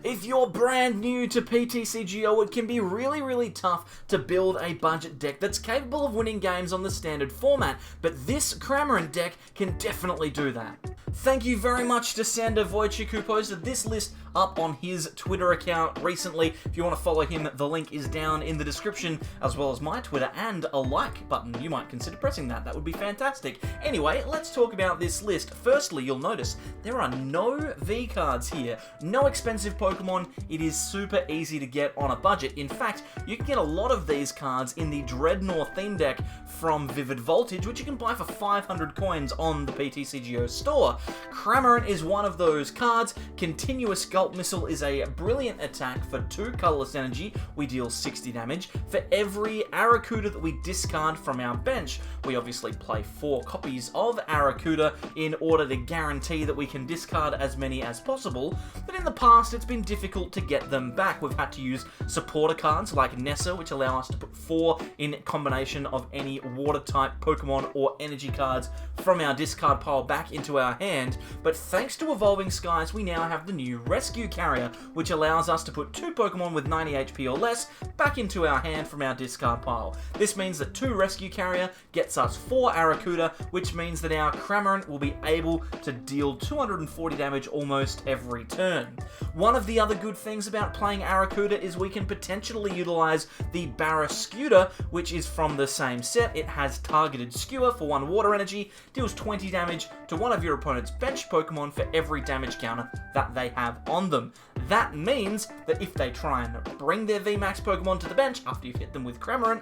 If you're brand new to PTCGO, it can be really tough to build a budget deck that's capable of winning games on the standard format, but this Cramorant deck can definitely do that. Thank you very much to Sander Wojcik, who posted this list up on his Twitter account recently. If you want to follow him, the link is down in the description, as well as my Twitter and a like button. You might consider pressing that. That would be fantastic. Anyway, let's talk about this list. Firstly, you'll notice there are no V cards here. No expensive Pokemon. It is super easy to get on a budget. In fact, you can get a lot of these cards in the Dreadnought theme deck from Vivid Voltage, which you can buy for 500 coins on the PTCGO store. Cramorant is one of those cards. Continuous Gulp Missile is a brilliant attack for 2 colorless energy. We deal 60 damage. For every Arrokuda that we discard from our bench, we obviously play 4 copies of Arrokuda in order to guarantee that we can discard as many as possible, but in the past it's been difficult to get them back. We've had to use supporter cards like Nessa, which allow us to put 4 in combination of any water type Pokemon or energy cards from our discard pile back into our hand, but thanks to Evolving Skies we now have the new Rescue Carrier, which allows us to put 2 Pokemon with 90 HP or less back into our hand from our discard pile. This means that 2 Rescue Carrier gets us 4 Arrokuda, which means that our Cramorant will be able to deal 240 damage almost every turn. One of the other good things about playing Arrokuda is we can potentially utilize the Barraskewda, which is from the same set. It has targeted skewer for 1 water energy, deals 20 damage to one of your opponent's bench Pokemon for every damage counter that they have on them. That means that if they try and bring their VMAX Pokemon to the bench after you've hit them with Cramorant,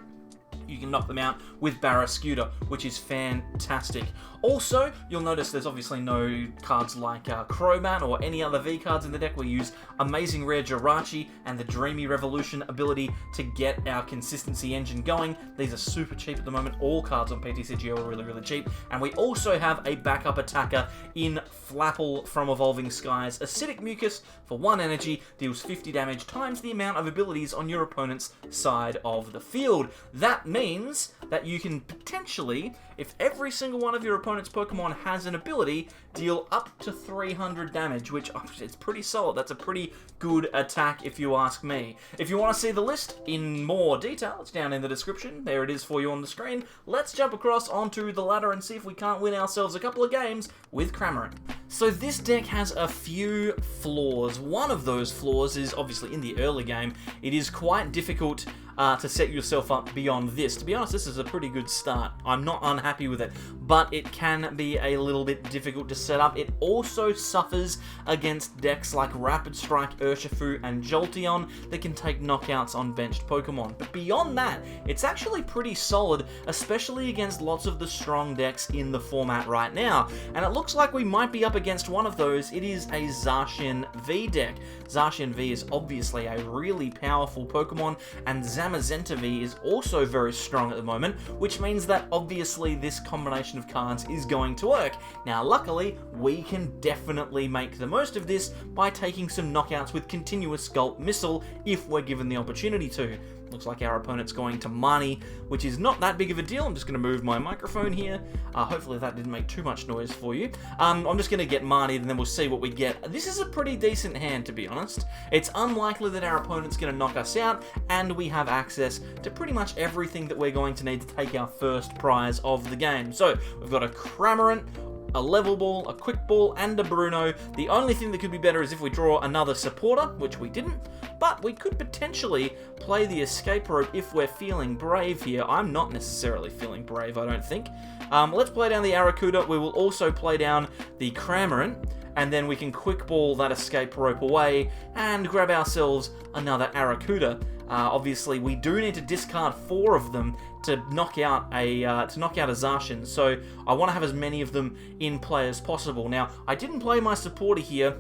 you can knock them out with Barraskewda, which is fantastic. Also, you'll notice there's obviously no cards like Crowman or any other V cards in the deck. We use Amazing Rare Jirachi and the Dreamy Revolution ability to get our consistency engine going. These are super cheap at the moment. All cards on PTCGO are really cheap. And we also have a backup attacker in Flapple from Evolving Skies. Acidic Mucus for 1 energy, deals 50 damage times the amount of abilities on your opponent's side of the field. That means that you can potentially, if every single one of your opponent's Pokemon has an ability, deal up to 300 damage, which it's pretty solid. That's a pretty good attack if you ask me. If you want to see the list in more detail, it's down in the description. There it is for you on the screen. Let's jump across onto the ladder and see if we can't win ourselves a couple of games with Cramorant. So this deck has a few flaws. One of those flaws is obviously in the early game. It is quite difficult to set yourself up beyond this. To be honest, this is a pretty good start. I'm not unhappy with it, but it can be a little bit difficult to set up. It also suffers against decks like Rapid Strike, Urshifu, and Jolteon that can take knockouts on benched Pokemon. But beyond that, it's actually pretty solid, especially against lots of the strong decks in the format right now. And it looks like we might be up against one of those. It is a Zacian V deck. Zacian V is obviously a really powerful Pokemon, and Zamazenta V is also very strong at the moment, which means that obviously this combination of cards is going to work. Now luckily, we can definitely make the most of this by taking some knockouts with Continuous Gulp Missile if we're given the opportunity to. Looks like our opponent's going to Marnie, which is not that big of a deal. I'm just going to move my microphone here. Hopefully that didn't make too much noise for you. I'm just going to get Marnie and then we'll see what we get. This is a pretty decent hand, to be honest. It's unlikely that our opponent's going to knock us out, and we have access to pretty much everything that we're going to need to take our first prize of the game. So we've got a Cramorant, a Level Ball, a Quick Ball, and a Bruno. The only thing that could be better is if we draw another supporter, which we didn't, but we could potentially play the Escape Rope if we're feeling brave here. I'm not necessarily feeling brave, I don't think. Let's play down the Arrokuda. We will also play down the Cramorant, and then we can Quick Ball that Escape Rope away and grab ourselves another Arrokuda. Obviously, we do need to discard 4 of them to knock out a Zacian, so I want to have as many of them in play as possible. Now, I didn't play my supporter here.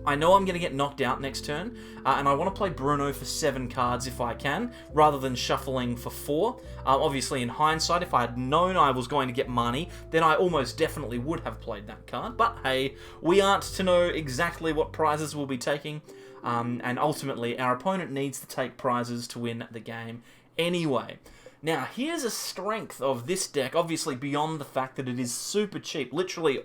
I know I'm going to get knocked out next turn, and I want to play Bruno for 7 cards if I can, rather than shuffling for 4. Obviously, in hindsight, if I had known I was going to get Marnie, then I almost definitely would have played that card. But hey, we aren't to know exactly what prizes we'll be taking, and ultimately, our opponent needs to take prizes to win the game anyway. Now, here's a strength of this deck, obviously beyond the fact that it is super cheap. Literally,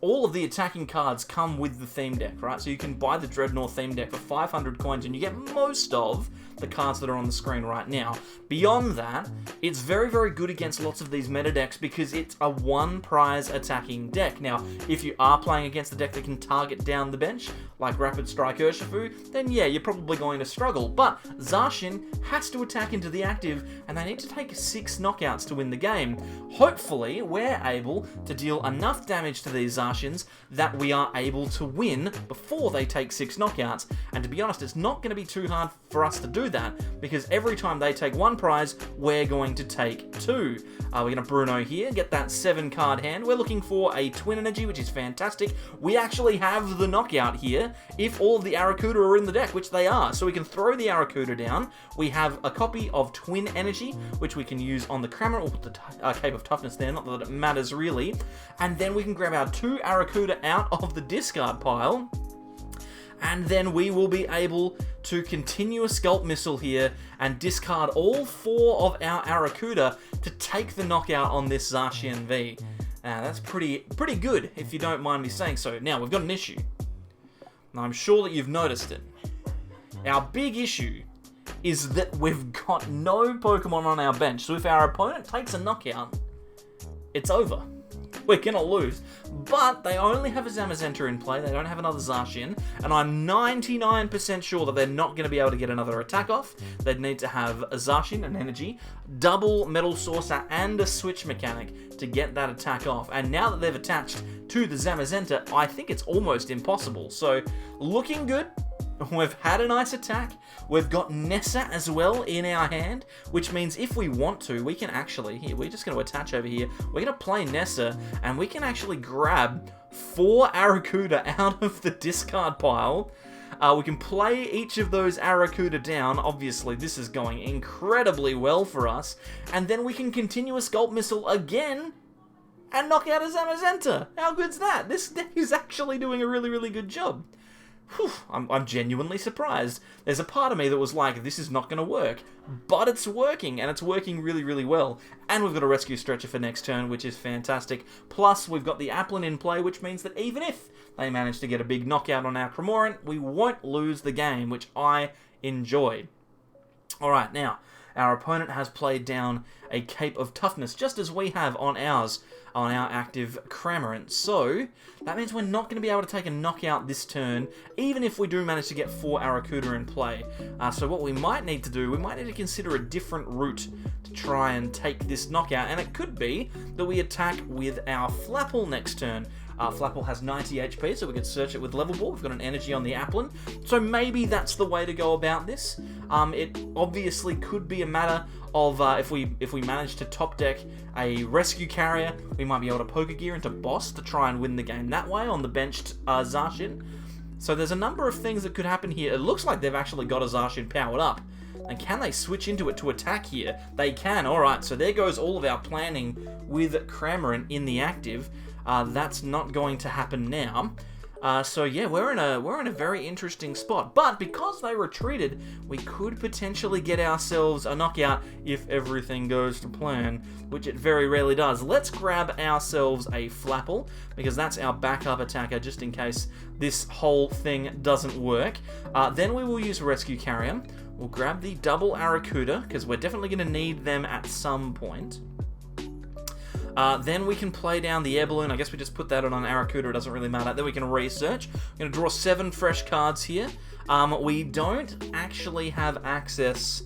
all of the attacking cards come with the theme deck, right? So you can buy the Dreadnought theme deck for 500 coins and you get most of the cards that are on the screen right now. Beyond that, it's very, very good against lots of these meta decks because it's a one-prize attacking deck. Now, if you are playing against a deck that can target down the bench, like Rapid Strike Urshifu, then yeah, you're probably going to struggle. But Zacian has to attack into the active, and they need to take 6 knockouts to win the game. Hopefully, we're able to deal enough damage to these Zacians that we are able to win before they take 6 knockouts. And to be honest, it's not going to be too hard for us to do that, because every time they take 1 prize, we're going to take 2. We're going to Bruno here, get that 7 card hand. We're looking for a Twin Energy, which is fantastic. We actually have the knockout here if all of the Arrokuda are in the deck, which they are. So we can throw the Arrokuda down. We have a copy of Twin Energy, which we can use on the Cramorant, or the Cape of Toughness there, not that it matters really. And then we can grab our 2 Arrokuda out of the discard pile, and then we will be able to continue a Sculpt Missile here and discard all 4 of our Arrokuda to take the knockout on this Zacian V. That's pretty good, if you don't mind me saying so. Now, we've got an issue. Now, I'm sure that you've noticed it. Our big issue is that we've got no Pokemon on our bench, so if our opponent takes a knockout, it's over. We're going to lose. But they only have a Zamazenta in play, they don't have another Zacian, and I'm 99% sure that they're not going to be able to get another attack off. They'd need to have a Zacian, an Energy, double Metal Saucer, and a Switch Mechanic to get that attack off. And now that they've attached to the Zamazenta, I think it's almost impossible. So, looking good. We've had a nice attack. We've got Nessa as well in our hand, which means if we want to, we can actually, here, we're just going to attach over here. We're going to play Nessa, and we can actually grab 4 Arrokuda out of the discard pile. We can play each of those Arrokuda down. Obviously, this is going incredibly well for us. And then we can continue a Sculpt Missile again and knock out a Zamazenta. How good's that? This deck is actually doing a really, really good job. Whew, I'm genuinely surprised. There's a part of me that was like, this is not going to work. But it's working, and it's working really, really well. And we've got a Rescue Stretcher for next turn, which is fantastic. Plus, we've got the Applin in play, which means that even if they manage to get a big knockout on our Cramorant, we won't lose the game, which I enjoy. Alright, now, our opponent has played down a Cape of Toughness, just as we have on ours, on our active Cramorant. So, that means we're not going to be able to take a knockout this turn, even if we do manage to get 4 Arrokuda in play. So what we might need to do, we might need to consider a different route to try and take this knockout, and it could be that we attack with our Flapple next turn. Flapple has 90 HP, so we could search it with Level Ball. We've got an Energy on the Applin, so maybe that's the way to go about this. It obviously could be a matter of if we manage to top deck a Rescue Carrier, we might be able to Pokégear into Boss to try and win the game that way on the benched Zacian. So there's a number of things that could happen here. It looks like they've actually got a Zacian powered up. And can they switch into it to attack here? They can. Alright, so there goes all of our planning with Cramorant in the active. That's not going to happen now. So yeah, we're in a very interesting spot. But because they retreated, we could potentially get ourselves a knockout if everything goes to plan, which it very rarely does. Let's grab ourselves a Flapple, because that's our backup attacker, just in case this whole thing doesn't work. Then we will use Rescue Carrier. We'll grab the double Arrokuda, because we're definitely going to need them at some point. Then we can play down the Air Balloon. I guess we just put that on an Arrokuda, it doesn't really matter. Then we can research. I'm going to draw 7 fresh cards here. We don't actually have access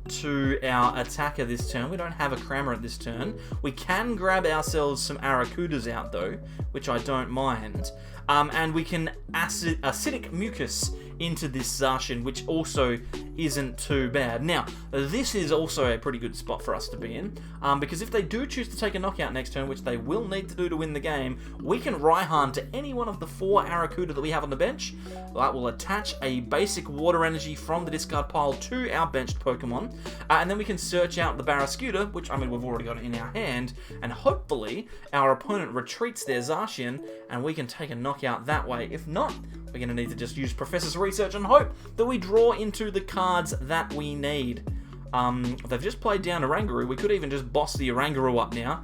to our attacker this turn. We don't have a Cramorant this turn. We can grab ourselves some Arrokudas out though, which I don't mind. And we can Acidic Mucus into this Zacian, which also isn't too bad. Now, this is also a pretty good spot for us to be in, because if they do choose to take a knockout next turn, which they will need to do to win the game, we can Raihan to any one of the 4 Arrokuda that we have on the bench. That will attach a basic Water Energy from the discard pile to our benched Pokemon, and then we can search out the Barraskewda, which, I mean, we've already got it in our hand, and hopefully our opponent retreats their Zacian, and we can take a knockout that way. If not, we're going to need to just use Professor's Research and hope that we draw into the cards that we need. They've just played down Oranguru. We could even just boss the Oranguru up now.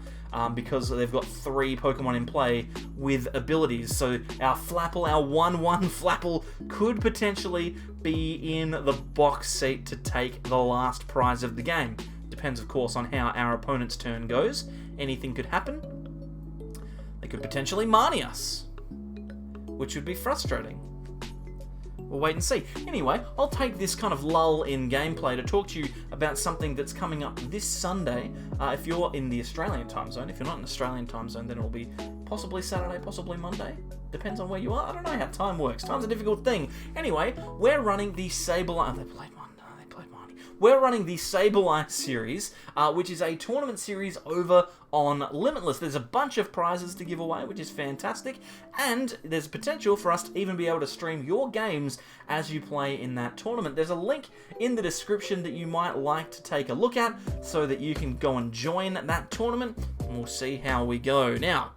because they've got 3 Pokemon in play with abilities. So our Flapple, our 1/1 Flapple, could potentially be in the box seat to take the last prize of the game. Depends, of course, on how our opponent's turn goes. Anything could happen. They could potentially Marnie us, which would be frustrating. We'll wait and see. Anyway, I'll take this kind of lull in gameplay to talk to you about something that's coming up this Sunday. If you're in the Australian time zone. If you're not in the Australian time zone, then it'll be possibly Saturday, possibly Monday. Depends on where you are. I don't know how time works. Time's a difficult thing. Anyway, we're running the Sableyes. They played Monday. We're running the Sableyes series, which is a tournament series over on Limitless. There's a bunch of prizes to give away, which is fantastic, and there's potential for us to even be able to stream your games as you play in that tournament. There's a link in the description that you might like to take a look at so that you can go and join that tournament, and we'll see how we go. Now,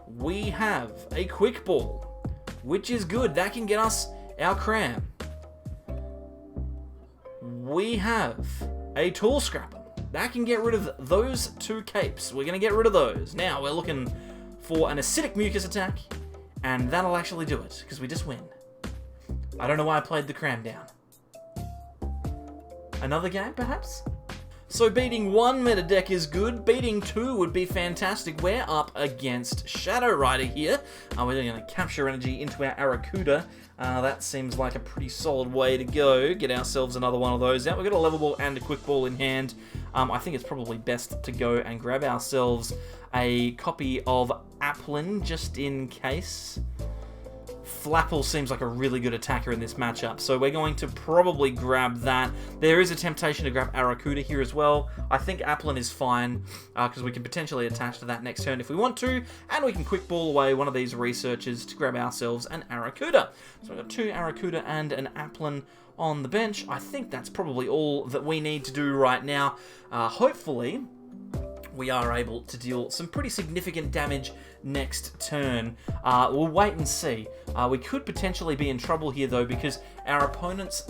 we have a Quick Ball, which is good. That can get us our Cram. We have a Tool Scrapper. That can get rid of those 2 capes. We're going to get rid of those. Now, we're looking for an Acidic Mucus attack, and that'll actually do it, because we just win. I don't know why I played the Cram down. Another game, perhaps? So beating 1 meta deck is good, beating 2 would be fantastic. We're up against Shadow Rider here. We're going to capture energy into our Arrokuda. That seems like a pretty solid way to go. Get ourselves another one of those out. We've got a Level Ball and a Quick Ball in hand. I think it's probably best to go and grab ourselves a copy of Applin, just in case. Flapple seems like a really good attacker in this matchup, so we're going to probably grab that. There is a temptation to grab Arrokuda here as well. I think Applin is fine, because we can potentially attach to that next turn if we want to, and we can Quick Ball away one of these researchers to grab ourselves an Arrokuda. So we've got 2 Arrokuda and an Applin on the bench. I think that's probably all that we need to do right now. Hopefully, we are able to deal some pretty significant damage next turn. We'll wait and see. We could potentially be in trouble here, though, because our opponent's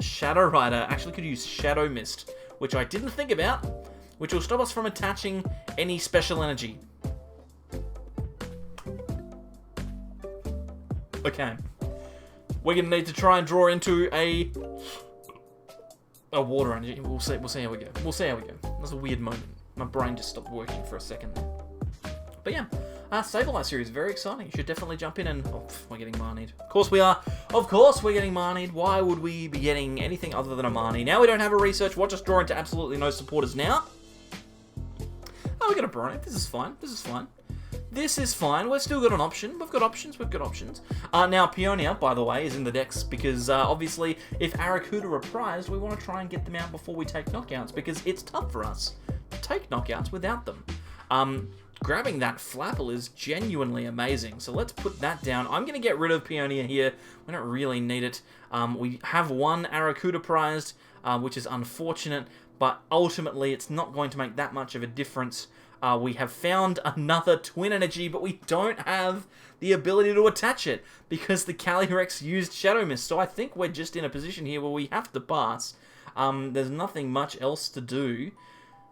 Shadow Rider actually could use Shadow Mist, which I didn't think about, which will stop us from attaching any special energy. Okay. We're going to need to try and draw into a water energy. We'll see how we go. We'll see how we go. That's a weird moment. My brain just stopped working for a second there. But yeah, Sableyes series, very exciting. You should definitely jump in and... Oh, we're getting Marnied. Of course we are. Of course we're getting Marnied. Why would we be getting anything other than a Marnie? Now we don't have a research. Watch us draw into absolutely no supporters now. Oh, we got a Bruno. This is fine. This is fine. This is fine. We've still got an option. We've got options. We've got options. Now, Peonia, by the way, is in the decks because, obviously, if Arrokuda are prized, we want to try and get them out before we take knockouts because it's tough for us to take knockouts without them. Grabbing that Flapple is genuinely amazing, so let's put that down. I'm going to get rid of Peonia here. We don't really need it. We have 1 Arrokuda prized, which is unfortunate, but ultimately it's not going to make that much of a difference. We have found another Twin Energy, but we don't have the ability to attach it because the Calyrex used Shadow Mist, so I think we're just in a position here where we have to pass. There's nothing much else to do,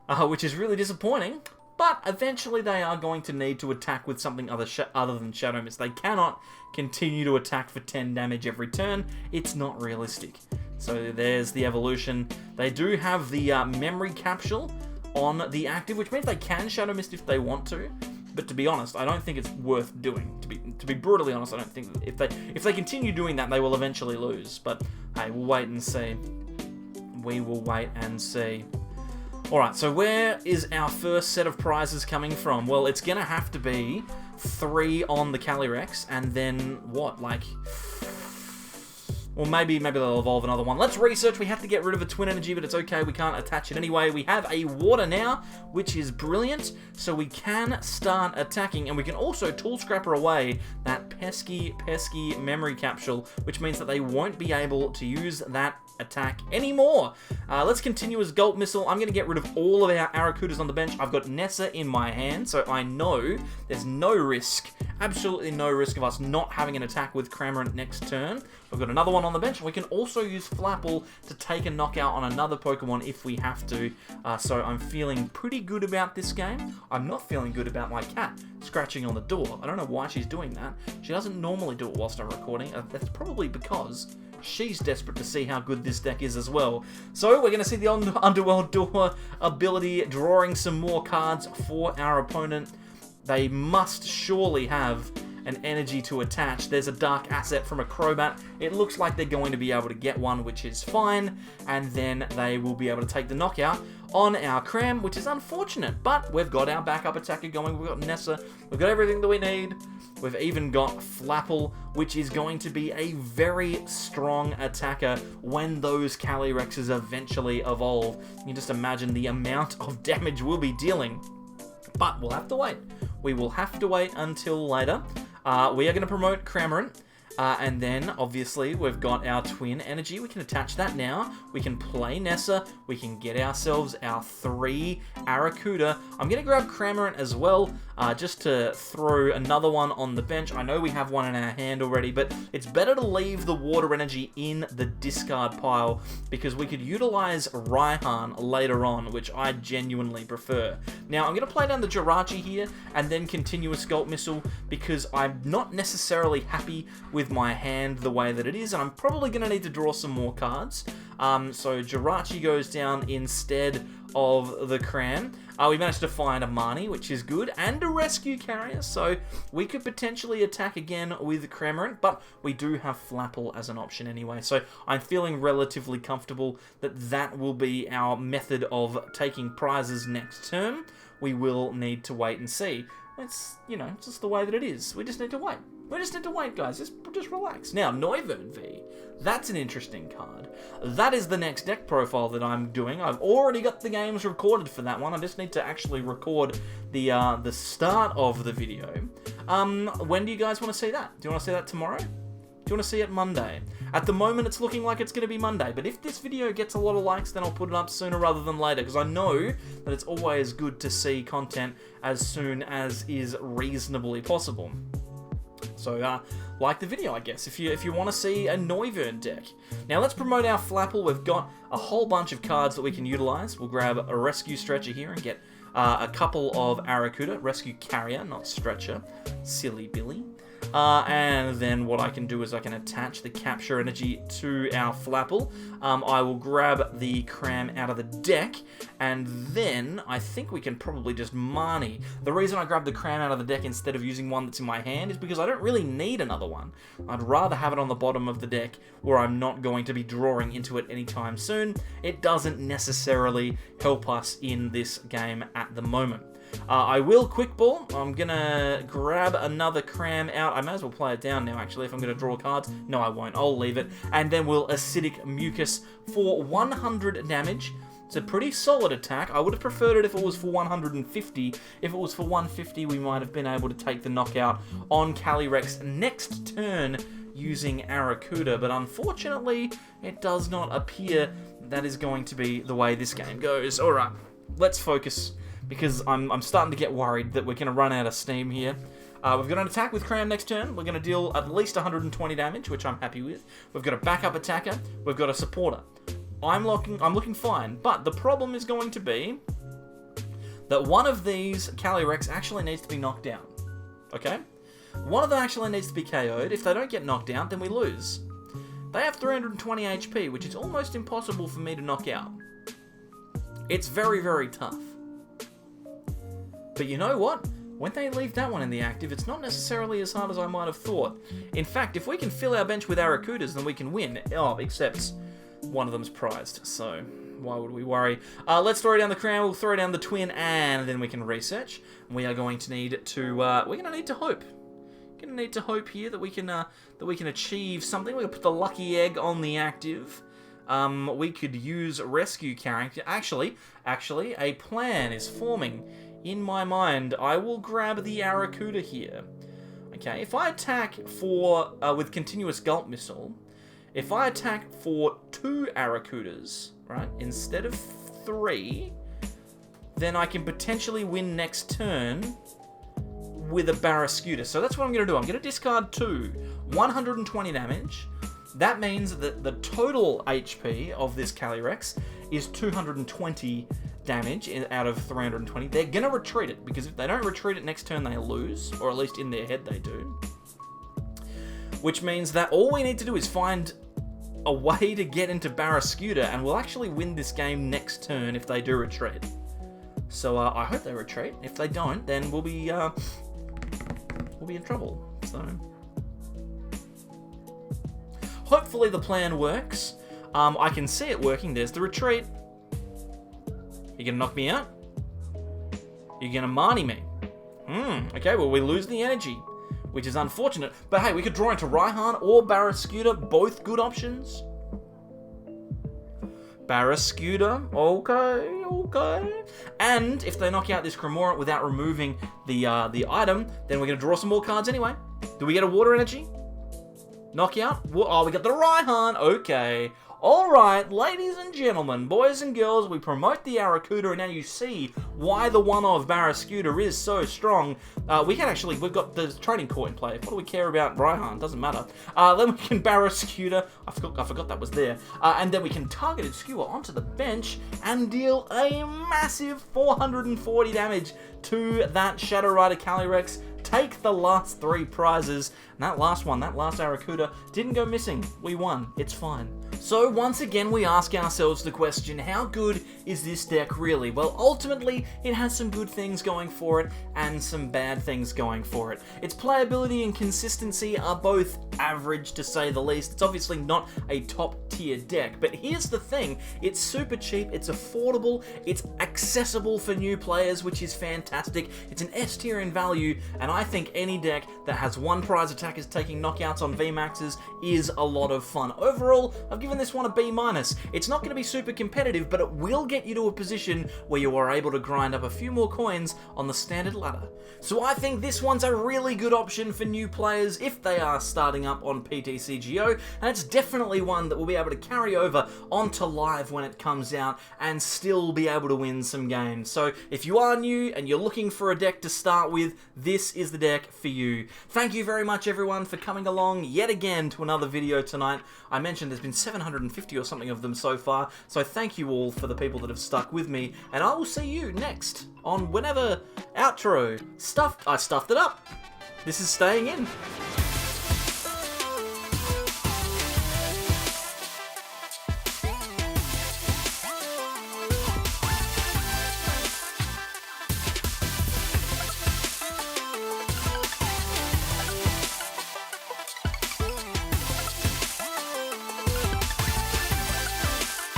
which is really disappointing. But eventually they are going to need to attack with something other than Shadow Mist. They cannot continue to attack for 10 damage every turn. It's not realistic. So there's the evolution. They do have the memory capsule on the active, which means they can Shadow Mist if they want to. But to be honest, I don't think it's worth doing. To be brutally honest, I don't think that if they continue doing that, they will eventually lose. But hey, we'll wait and see. We will wait and see. Alright, so where is our first set of prizes coming from? Well, it's going to have to be 3 on the Calyrex, and then what, like... Or maybe they'll evolve another one. Let's research. We have to get rid of a Twin Energy, but it's okay. We can't attach it anyway. We have a Water now, which is brilliant. So we can start attacking, and we can also Tool Scrapper away that pesky memory capsule, which means that they won't be able to use that attack anymore. Let's continue as Gulp Missile. I'm going to get rid of all of our Arrokudas on the bench. I've got Nessa in my hand, so I know there's no risk, absolutely no risk of us not having an attack with Cramorant next turn. We've got another one on the bench. We can also use Flapple to take a knockout on another Pokemon if we have to. So I'm feeling pretty good about this game. I'm not feeling good about my cat scratching on the door. I don't know why she's doing that. She doesn't normally do it whilst I'm recording. That's probably because she's desperate to see how good this deck is as well. So we're going to see the Underworld Door ability, drawing some more cards for our opponent. They must surely have an energy to attach. There's a dark asset from a Crobat. It looks like they're going to be able to get one, which is fine, and then they will be able to take the knockout on our Cram, which is unfortunate, but we've got our backup attacker going. We've got Nessa, we've got everything that we need. We've even got Flapple, which is going to be a very strong attacker when those Calyrexes eventually evolve. You can just imagine the amount of damage we'll be dealing. But we'll have to wait. We will have to wait until later. We are going to promote Cramorant. And then, obviously, we've got our Twin Energy. We can attach that now. We can play Nessa. We can get ourselves our 3 Arrokuda. I'm going to grab Cramorant as well, just to throw another one on the bench. I know we have one in our hand already, but it's better to leave the Water Energy in the discard pile, because we could utilize Raihan later on, which I genuinely prefer. Now, I'm going to play down the Jirachi here, and then Continuous Gulp Missile, because I'm not necessarily happy with my hand the way that it is, and I'm probably going to need to draw some more cards. So Jirachi goes down instead of the Cram. We managed to find a Marnie, which is good, and a Rescue Carrier, so we could potentially attack again with Cramorant, but we do have Flapple as an option anyway, so I'm feeling relatively comfortable that that will be our method of taking prizes next turn. We will need to wait and see. It's, you know, just the way that it is. We just need to wait. We just need to wait, guys. Just relax. Now, Noivern V. That's an interesting card. That is the next deck profile that I'm doing. I've already got the games recorded for that one. I just need to actually record the start of the video. When do you guys want to see that? Do you want to see that tomorrow? Do you want to see it Monday? At the moment, it's looking like it's going to be Monday, but if this video gets a lot of likes, then I'll put it up sooner rather than later, because I know that it's always good to see content as soon as is reasonably possible. So, like the video, I guess, if you want to see a Noivern deck. Now, let's promote our Flapple. We've got a whole bunch of cards that we can utilize. We'll grab a Rescue Stretcher here and get a couple of Arrokuda. Rescue Carrier, not Stretcher. Silly Billy. And then what I can do is I can attach the Capture Energy to our Flapple. I will grab the Cram out of the deck, and then I think we can probably just Marnie. The reason I grabbed the Cram out of the deck instead of using one that's in my hand is because I don't really need another one. I'd rather have it on the bottom of the deck where I'm not going to be drawing into it anytime soon. It doesn't necessarily help us in this game at the moment. I will Quick Ball. I'm going to grab another Cram out. I may as well play it down now, actually, if I'm going to draw cards. No, I won't. I'll leave it. And then we'll Acidic Mucus for 100 damage. It's a pretty solid attack. I would have preferred it if it was for 150. If it was for 150, we might have been able to take the knockout on Calyrex next turn using Arrokuda. But unfortunately, it does not appear that is going to be the way this game goes. All right, let's focus, because I'm starting to get worried that we're going to run out of steam here. We've got an attack with Cram next turn. We're going to deal at least 120 damage, which I'm happy with. We've got a backup attacker. We've got a supporter. I'm looking fine, but the problem is going to be that one of these Calyrex actually needs to be knocked down. Okay? One of them actually needs to be KO'd. If they don't get knocked down, then we lose. They have 320 HP, which is almost impossible for me to knock out. It's very, very tough. But you know what? When they leave that one in the active, it's not necessarily as hard as I might have thought. In fact, if we can fill our bench with Arrokudas, then we can win. Oh, except one of them's prized, so why would we worry? Let's throw down the Crown, we'll throw down the Twin, and then we can research. We are going to need to, we're going to need to hope. Going to need to hope here that we can achieve something. We're going to put the Lucky Egg on the active. We could use Rescue Character. Actually, a plan is forming in my mind. I will grab the Arrokuda here. Okay, if I attack for with Continuous Gulp Missile, if I attack for 2 Arrokudas, right, instead of 3, then I can potentially win next turn with a Barraskewda. So that's what I'm going to do. I'm going to discard 2, 120 damage. that means that the total HP of this Calyrex is 220 damage out of 320. They're gonna retreat it, because if they don't retreat it next turn, they lose, or at least in their head they do. Which means that all we need to do is find a way to get into Barraskewda, and we'll actually win this game next turn if they do retreat. So I hope they retreat. If they don't, then we'll be in trouble. So hopefully the plan works. I can see it working. There's the retreat. You gonna knock me out? You're gonna Marnie me? Okay, well, we lose the energy, which is unfortunate. But hey, we could draw into Raihan or Barraskewda, both good options. Barraskewda, okay. And if they knock out this Cramorant without removing the item, then we're gonna draw some more cards anyway. Do we get a water energy? Knockout? Oh, we got the Raihan, okay. Alright, ladies and gentlemen, boys and girls, we promote the Arrokuda, and now you see why the one of Barraskewda is so strong. We've got the training court in play. What do we care about Raihan? Doesn't matter. Then we can Barraskewda, I forgot that was there, and then we can targeted skewer onto the bench and deal a massive 440 damage to that Shadow Rider Calyrex. Take the last 3 prizes, and that last Arrokuda, didn't go missing. We won. It's fine. So once again, we ask ourselves the question, how good is this deck really? Well, ultimately, it has some good things going for it and some bad things going for it. Its playability and consistency are both average, to say the least. It's obviously not a top tier deck, but here's the thing, it's super cheap, it's affordable, it's accessible for new players, which is fantastic. It's an S tier in value, and I think any deck that has 1 prize attackers taking knockouts on VMAXs is a lot of fun. Overall, I've given this one a B-. It's not going to be super competitive, but it will get you to a position where you are able to grind up a few more coins on the standard ladder. So I think this one's a really good option for new players if they are starting up on PTCGO, and it's definitely one that will be able to carry over onto live when it comes out and still be able to win some games. So if you are new and you're looking for a deck to start with, this is the deck for you. Thank you very much everyone for coming along yet again to another video tonight. I mentioned there's been 750 or something of them so far, so thank you all for the people that have stuck with me, and I will see you next on whenever outro. I stuffed it up. This is staying in.